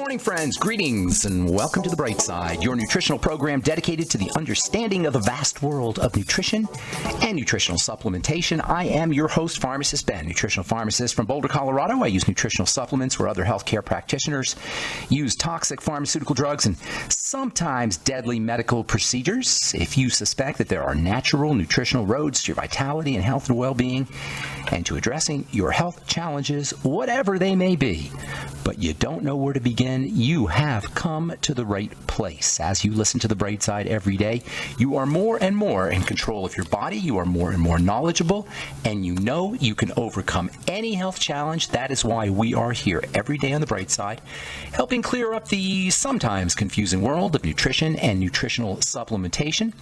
morning, friends. Greetings and welcome to The Bright Side, your nutritional program dedicated to the understanding of the vast world of nutrition and nutritional supplementation. I am your host, Pharmacist Ben, nutritional pharmacist from Boulder, Colorado. I use nutritional supplements where other healthcare practitioners use toxic pharmaceutical drugs and sometimes deadly medical procedures. If you suspect that there are natural nutritional roads to your vitality and health and well-being and to addressing your health challenges, whatever they may be, but you don't know where to begin, you have come to the right place. As you listen to The Bright Side every day, you are more and more in control of your body, you are more and more knowledgeable, and you know you can overcome any health challenge. That is why we are here every day on The Bright Side, helping clear up the sometimes confusing world of nutrition and nutritional supplementation.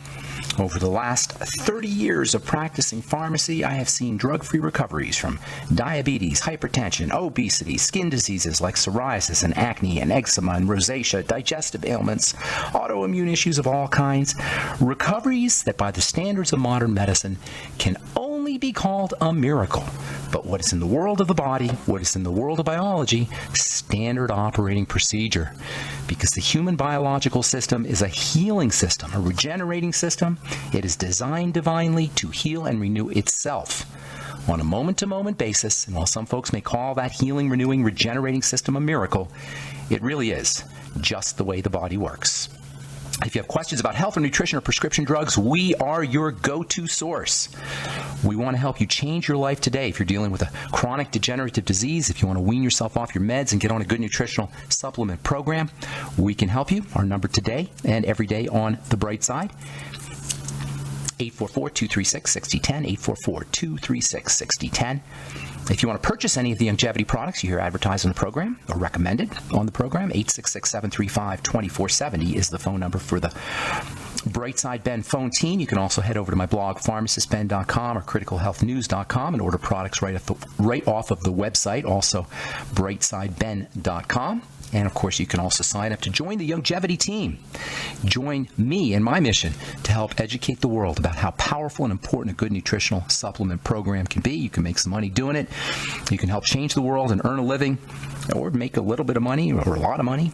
Over the last 30 years of practicing pharmacy, I have seen drug-free recoveries from diabetes, hypertension, obesity, skin diseases like psoriasis and acne and eczema and rosacea, digestive ailments, autoimmune issues of all kinds. Recoveries that by the standards of modern medicine can only be called a miracle. But what is in the world of the body, what is in the world of biology, standard operating procedure. Because the human biological system is a healing system, a regenerating system. It is designed divinely to heal and renew itself on a moment-to-moment basis. And while some folks may call that healing, renewing, regenerating system a miracle, it really is just the way the body works. If you have questions about health or nutrition or prescription drugs, we are your go-to source. We want to help you change your life today. If you're dealing with a chronic degenerative disease, if you want to wean yourself off your meds and get on a good nutritional supplement program, we can help you. Our number today and every day on The Bright Side, 844-236-6010, 844-236-6010. If you want to purchase any of the longevity products you hear advertised on the program or recommended on the program, 866-735-2470 is the phone number for the Brightside Ben phone team. You can also head over to my blog, pharmacistben.com or criticalhealthnews.com, and order products right off of the website, also brightsideben.com. And, of course, you can also sign up to join the longevity team. Join me in my mission to help educate the world about how powerful and important a good nutritional supplement program can be. You can make some money doing it. You can help change the world and earn a living or make a little bit of money or a lot of money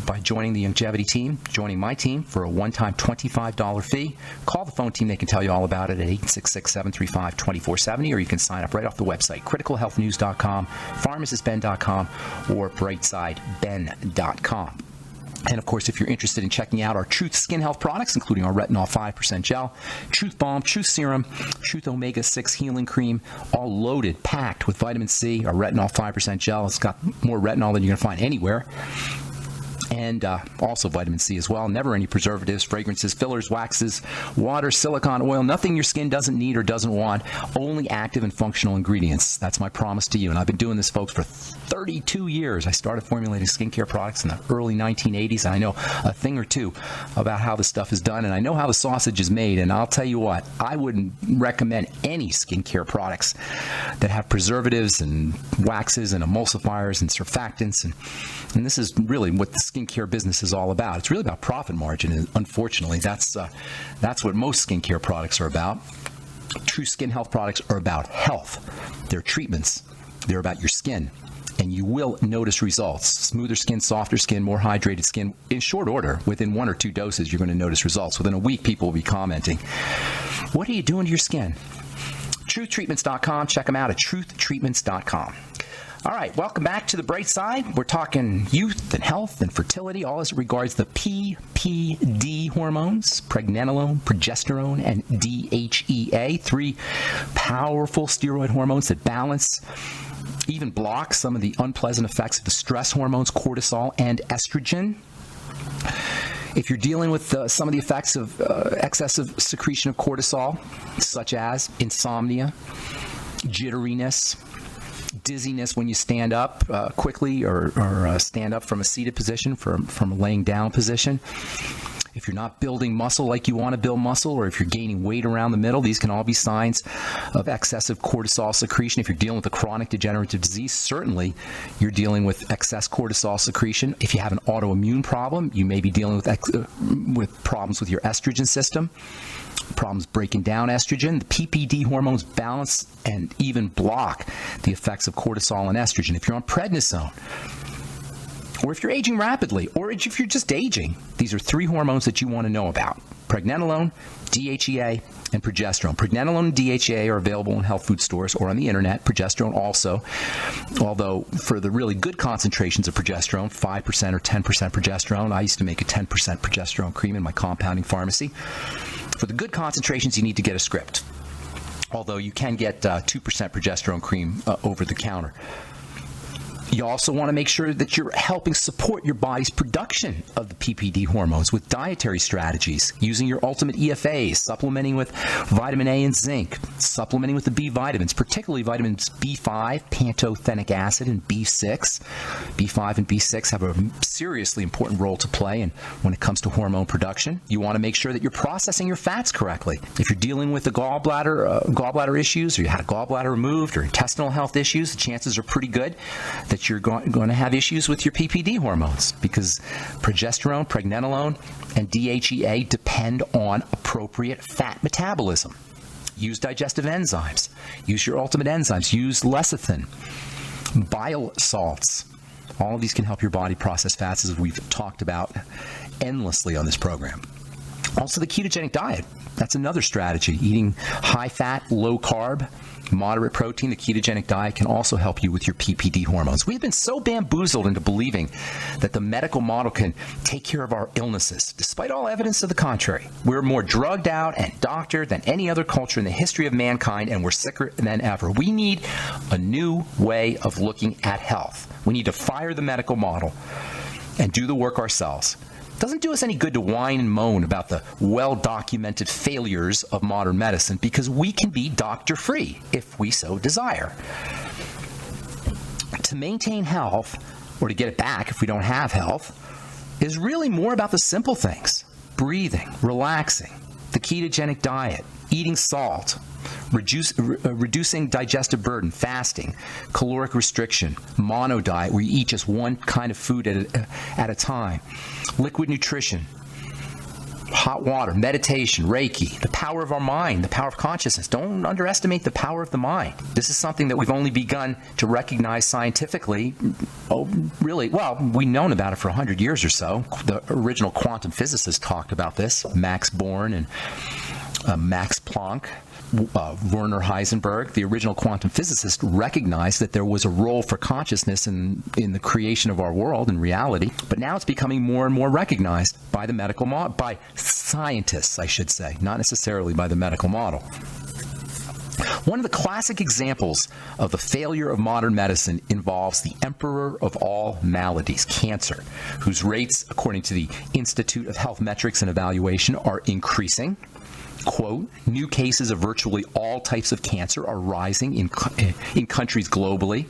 by joining the longevity team, joining my team for a one-time $25 fee. Call the phone team. They can tell you all about it at 866-735-2470, or you can sign up right off the website, criticalhealthnews.com, pharmacistben.com, or brightsideben.com. And, of course, if you're interested in checking out our Truth Skin Health products, including our Retinol 5% Gel, Truth Balm, Truth Serum, Truth Omega-6 Healing Cream, all loaded, packed with vitamin C, our Retinol 5% Gel. It's got more retinol than you're going to find anywhere. And also vitamin C as well. Never any preservatives, fragrances, fillers, waxes, water, silicone, oil, nothing your skin doesn't need or doesn't want, only active and functional ingredients. That's my promise to you. And I've been doing this, folks, for 32 years. I started formulating skincare products in the early 1980s. And I know a thing or two about how this stuff is done. And I know how the sausage is made. And I'll tell you what, I wouldn't recommend any skincare products that have preservatives and waxes and emulsifiers and surfactants. And this is really what the skincare business is all about. It's really about profit margin, and unfortunately, that's what most skincare products are about. True Skin Health products are about health. They're treatments. They're about your skin, and you will notice results. Smoother skin, softer skin, more hydrated skin. In short order, within 1 or 2 doses, you're going to notice results. Within a week, people will be commenting, "What are you doing to your skin?" TruthTreatments.com. Check them out at TruthTreatments.com. All right, welcome back to The Bright Side. We're talking youth and health and fertility, all as it regards the PPD hormones, pregnenolone, progesterone, and DHEA, 3 powerful steroid hormones that balance, even block some of the unpleasant effects of the stress hormones, cortisol and estrogen. If you're dealing with some of the effects of excessive secretion of cortisol, such as insomnia, jitteriness, dizziness when you stand up quickly or stand up from a seated position, from a laying down position. If you're not building muscle like you want to build muscle, or if you're gaining weight around the middle, these can all be signs of excessive cortisol secretion. If you're dealing with a chronic degenerative disease, certainly you're dealing with excess cortisol secretion. If you have an autoimmune problem, you may be dealing with problems with your estrogen system, problems breaking down estrogen. The PPD hormones balance and even block the effects of cortisol and estrogen. If you're on prednisone, or if you're aging rapidly, or if you're just aging. These are 3 hormones that you want to know about: pregnenolone, DHEA, and progesterone. Pregnenolone and DHEA are available in health food stores or on the internet. Progesterone also, although for the really good concentrations of progesterone, 5% or 10% progesterone. I used to make a 10% progesterone cream in my compounding pharmacy. For the good concentrations, you need to get a script, although you can get 2% progesterone cream over the counter. You also want to make sure that you're helping support your body's production of the PPD hormones with dietary strategies, using your ultimate EFAs, supplementing with vitamin A and zinc, supplementing with the B vitamins, particularly vitamins B5, pantothenic acid, and B6. B5 and B6 have a seriously important role to play when it comes to hormone production. You want to make sure that you're processing your fats correctly. If you're dealing with the gallbladder issues, or you had a gallbladder removed, or intestinal health issues, the chances are pretty good that you're going to have issues with your PPD hormones, because progesterone, pregnenolone, and DHEA depend on appropriate fat metabolism. Use digestive enzymes. Use your ultimate enzymes. Use lecithin, bile salts. All of these can help your body process fats, as we've talked about endlessly on this program. Also, the ketogenic diet. That's another strategy. Eating high fat, low carb, moderate protein. The ketogenic diet can also help you with your PPD hormones. We've been so bamboozled into believing that the medical model can take care of our illnesses, despite all evidence to the contrary. We're more drugged out and doctored than any other culture in the history of mankind, and we're sicker than ever. We need a new way of looking at health. We need to fire the medical model and do the work ourselves. It doesn't do us any good to whine and moan about the well-documented failures of modern medicine, because we can be doctor-free if we so desire. To maintain health, or to get it back if we don't have health, is really more about the simple things: breathing, relaxing, the ketogenic diet, eating salt, reducing digestive burden, fasting, caloric restriction, mono diet, where you eat just one kind of food at a time, liquid nutrition, hot water, meditation, Reiki, the power of our mind, the power of consciousness. Don't underestimate the power of the mind. This is something that we've only begun to recognize scientifically. We've known about it for 100 years or so. The original quantum physicists talked about this, Max Born and Max Planck. Werner Heisenberg, the original quantum physicist, recognized that there was a role for consciousness in the creation of our world and reality. But now it's becoming more and more recognized by the medical model, by scientists, I should say, not necessarily by the medical model. One of the classic examples of the failure of modern medicine involves the emperor of all maladies, cancer, whose rates, according to the Institute of Health Metrics and Evaluation, are increasing. Quote, new cases of virtually all types of cancer are rising in countries globally,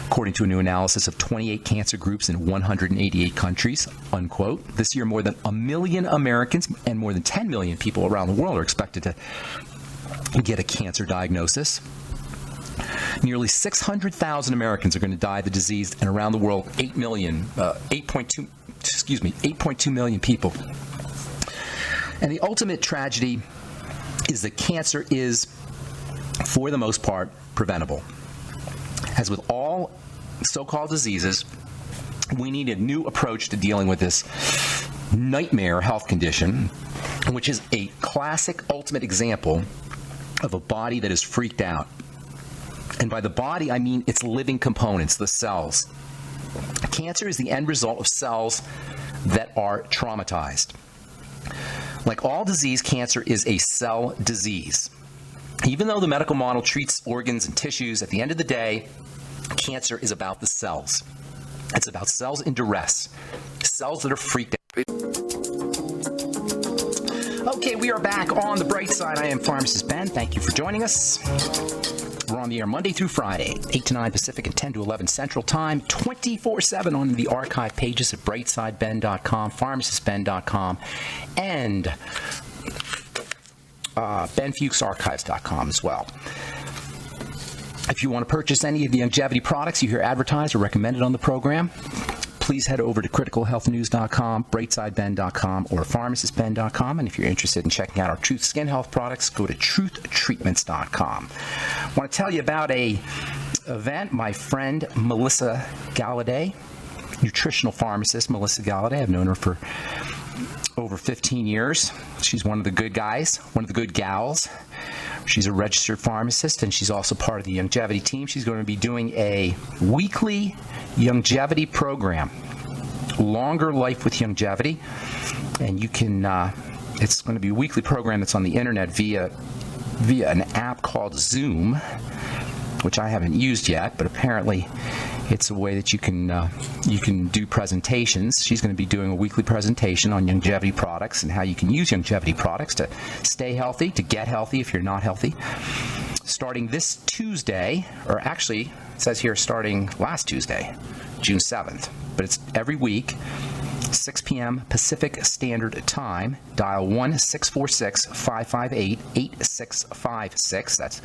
according to a new analysis of 28 cancer groups in 188 countries, unquote. This year, more than 1 million Americans and more than 10 million people around the world are expected to get a cancer diagnosis. Nearly 600,000 Americans are going to die of the disease, and around the world, 8.2 million people. And the ultimate tragedy is that cancer is, for the most part, preventable. As with all so-called diseases, we need a new approach to dealing with this nightmare health condition, which is a classic ultimate example of a body that is freaked out. And by the body, I mean its living components, the cells. Cancer is the end result of cells that are traumatized. Like all disease, cancer is a cell disease. Even though the medical model treats organs and tissues, at the end of the day, cancer is about the cells. It's about cells in duress, cells that are freaked out. Okay, we are back on the bright side. I am Pharmacist Ben. Thank you for joining us. We're on the air Monday through Friday, 8 to 9 Pacific and 10 to 11 Central Time, 24/7 on the archive pages at brightsideben.com, pharmacistben.com, and benfuchsarchives.com as well. If you want to purchase any of the longevity products you hear advertised or recommended on the program, please head over to criticalhealthnews.com, brightsideben.com, or pharmacistben.com. And if you're interested in checking out our Truth Skin Health products, go to truthtreatments.com. I want to tell you about a event my friend Melissa Galladay nutritional pharmacist, Melissa Galladay. I've known her for over 15 years. She's one of the good guys, one of the good gals. She's a registered pharmacist, and she's also part of the longevity team. She's going to be doing a weekly longevity program, Longer Life with Longevity. And you can, it's going to be a weekly program that's on the internet via an app called Zoom, which I haven't used yet, but apparently it's a way that you can do presentations. She's going to be doing a weekly presentation on longevity products and how you can use longevity products to stay healthy, to get healthy if you're not healthy. Starting this Tuesday, or actually it says here starting last Tuesday, June 7th, but it's every week, 6 p.m. Pacific Standard Time. Dial 1-646-558-8656. That's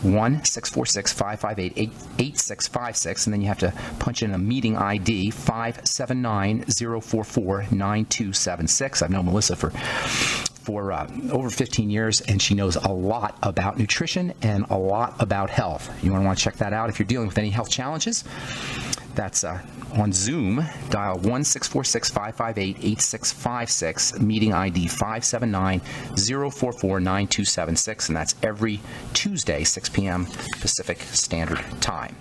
1-646-558-8656. And then you have to punch in a meeting ID, 579-044-9276. I've known Melissa for over 15 years, and she knows a lot about nutrition and a lot about health. You want to check that out if you're dealing with any health challenges. That's on Zoom. Dial 1-646-558-8656, meeting ID 579-044-9276, and that's every Tuesday, 6 p.m. Pacific Standard Time.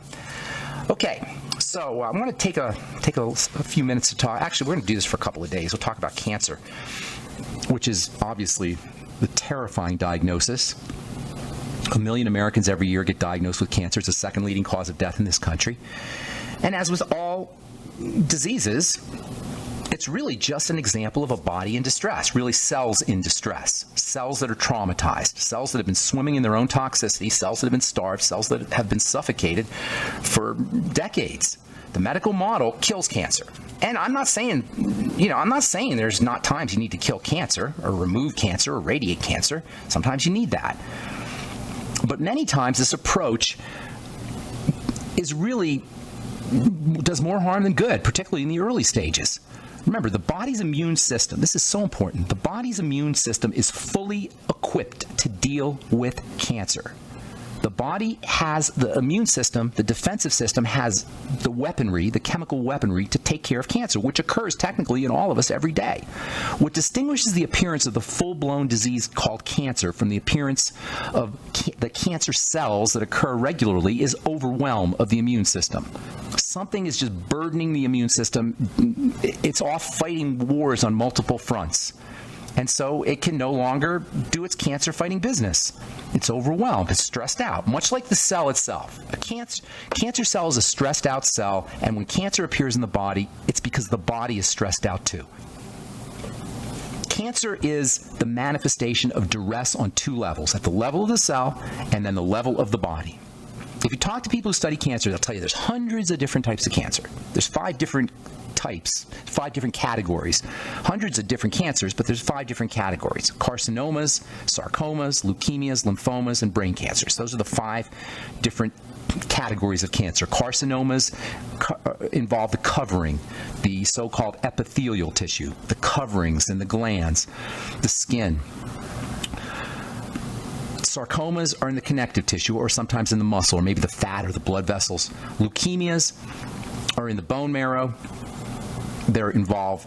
Okay, so I'm going to take a few minutes to talk. Actually, we're going to do this for a couple of days. We'll talk about cancer, which is obviously the terrifying diagnosis. 1 million Americans every year get diagnosed with cancer. It's the second leading cause of death in this country. And as with all diseases, it's really just an example of a body in distress, really cells in distress, cells that are traumatized, cells that have been swimming in their own toxicity, cells that have been starved, cells that have been suffocated for decades. The medical model kills cancer. And I'm not saying there's not times you need to kill cancer or remove cancer or radiate cancer. Sometimes you need that. But many times this approach is really does more harm than good, particularly in the early stages. Remember, the body's immune system, this is so important, the body's immune system is fully equipped to deal with cancer. The body has the immune system, the defensive system has the weaponry, the chemical weaponry to take care of cancer, which occurs technically in all of us every day. What distinguishes the appearance of the full-blown disease called cancer from the appearance of the cancer cells that occur regularly is overwhelm of the immune system. Something is just burdening the immune system. It's off fighting wars on multiple fronts. And so it can no longer do its cancer-fighting business. It's overwhelmed. It's stressed out, much like the cell itself. A cancer cell is a stressed-out cell, and when cancer appears in the body, it's because the body is stressed out too. Cancer is the manifestation of duress on two levels, at the level of the cell and then the level of the body. If you talk to people who study cancer, they'll tell you there's hundreds of different types of cancer. There's 5 different types, 5 different categories, hundreds of different cancers, but there's 5 different categories: carcinomas, sarcomas, leukemias, lymphomas, and brain cancers. Those are the 5 different categories of cancer. Carcinomas involve the covering, the so-called epithelial tissue, the coverings and the glands, the skin. Sarcomas are in the connective tissue, or sometimes in the muscle, or maybe the fat or the blood vessels. Leukemias are in the bone marrow. They involve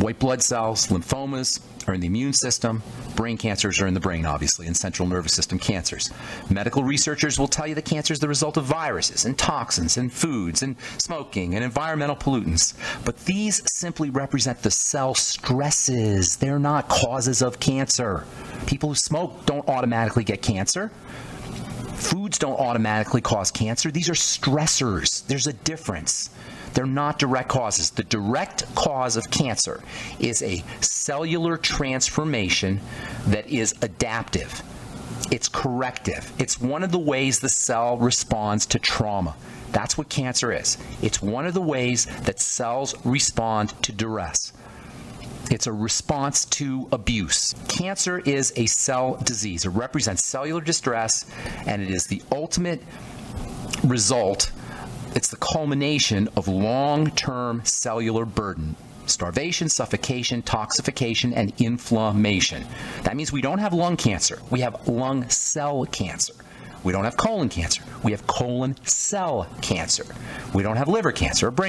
white blood cells. Lymphomas are in the immune system. Brain cancers are in the brain, obviously, and central nervous system cancers. Medical researchers will tell you that cancer is the result of viruses and toxins and foods and smoking and environmental pollutants. But these simply represent the cell stresses. They're not causes of cancer. People who smoke don't automatically get cancer. Foods don't automatically cause cancer. These are stressors. There's a difference. They're not direct causes. The direct cause of cancer is a cellular transformation that is adaptive. It's corrective. It's one of the ways the cell responds to trauma. That's what cancer is. It's one of the ways that cells respond to duress. It's a response to abuse. Cancer is a cell disease. It represents cellular distress, and it is the ultimate result. It's the culmination of long-term cellular burden: starvation, suffocation, toxification, and inflammation. That means we don't have lung cancer. We have lung cell cancer. We don't have colon cancer. We have colon cell cancer. We don't have liver cancer or brain